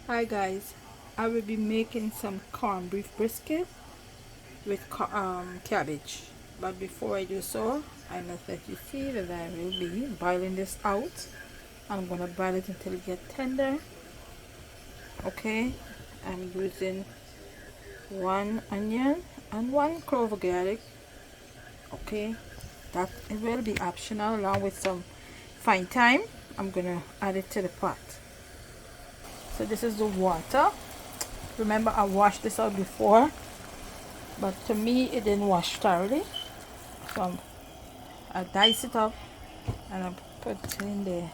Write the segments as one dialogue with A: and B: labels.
A: Hi guys, I will be making some corned beef brisket with cabbage. But before I do so, I must let you see that I will be boiling this out. I'm gonna boil it until it gets tender. Okay, I'm using one onion and one clove of garlic. Okay, that it will be optional along with some fine thyme. I'm gonna add it to the pot. So this is the water. Remember, I washed this out before, but to me it didn't wash thoroughly, so I dice it up and I put it in there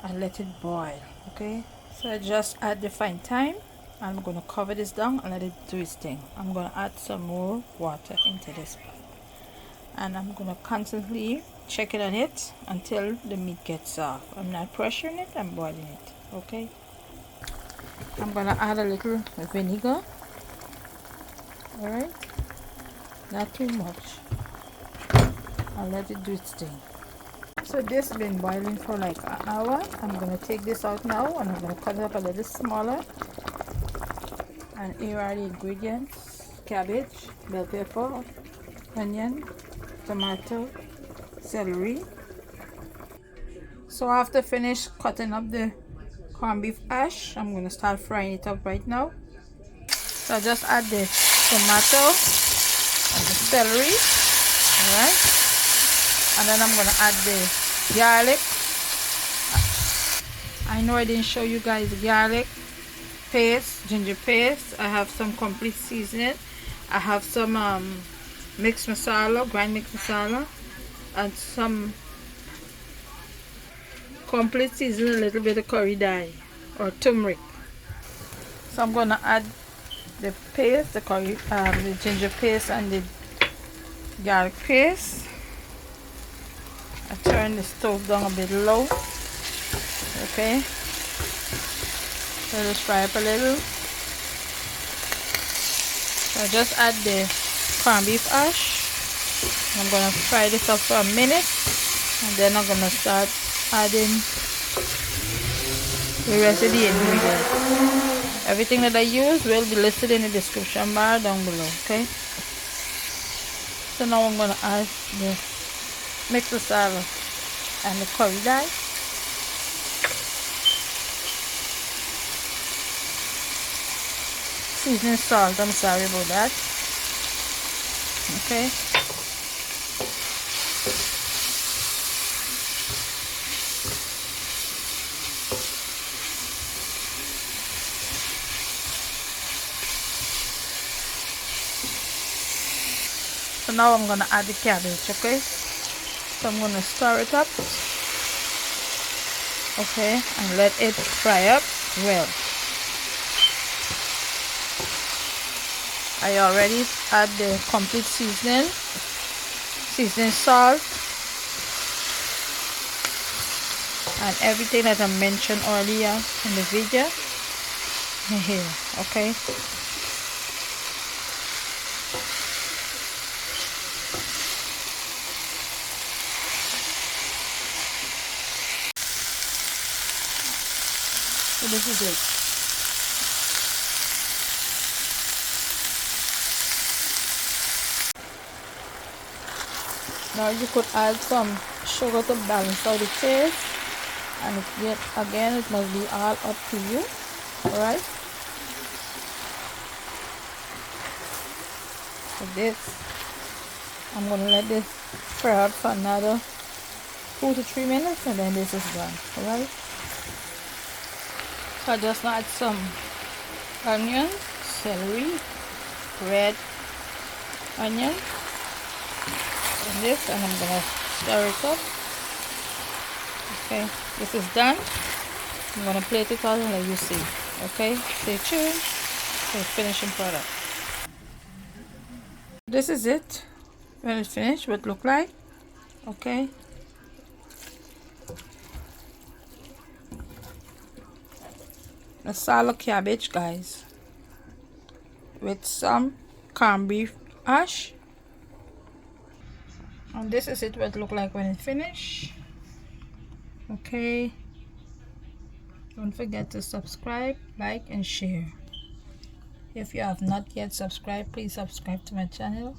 A: and let it boil. Okay, so I just add the fine thyme. I'm gonna cover this down and let it do its thing. I'm gonna add some more water into this pot, and I'm gonna constantly check it on it until the meat gets soft. I'm not pressuring it, I'm boiling it. Okay, I'm gonna add a little vinegar. All right, not too much. I'll let it do its thing. So this has been boiling for like an hour. I'm going to take this out now and I'm going to cut it up a little smaller. And here are the ingredients: cabbage, bell pepper, onion, tomato, celery. So after finish cutting up the corned beef hash, I'm going to start frying it up right now. So I just add the tomato and the celery. Alright. And then I'm gonna add the garlic. I know I didn't show you guys the garlic paste, ginger paste. I have some complete seasoning. I have some mixed masala, grind mixed masala, and some complete seasoning, a little bit of curry dye or tumrick. So I'm gonna add the paste, the ginger paste and the garlic paste. I turn the stove down a bit low. Okay, so just fry up a little. So I just add the corned beef hash. I'm gonna fry this up for a minute, and then I'm gonna start adding the rest of the ingredients. Everything that I use will be listed in the description bar down below. Okay, so now I'm gonna add the mixed masala and the curry dye. Seasoning salt, I'm sorry about that. Okay. So now I'm gonna add the cabbage, okay? So I'm gonna stir it up. Okay, and let it fry up well. I already add the complete seasoning salt, and everything that I mentioned earlier in the video here. Okay, so this is it. Now you could add some sugar to balance out the taste, and again it must be all up to you. Alright, so this, I'm gonna let this fry up for another 2 to 3 minutes, and then this is done. Alright, so I just add some onions, celery, red onion in this, and I'm gonna stir it up. Okay, this is done. I'm gonna plate it out and let you see. Okay, stay tuned for the finishing product. This is it when it's finished, what it look like. Okay, masala cabbage, guys, with some corned beef hash. And this is it what it look like when it's finished. Okay, Don't forget to subscribe, like, and share. If you have not yet subscribed, please subscribe to my channel.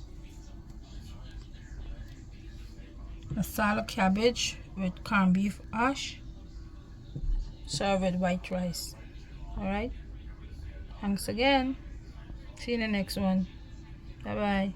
A: Masala cabbage with corned beef hash. Serve with white rice. Alright? Thanks again. See you in the next one. Bye bye.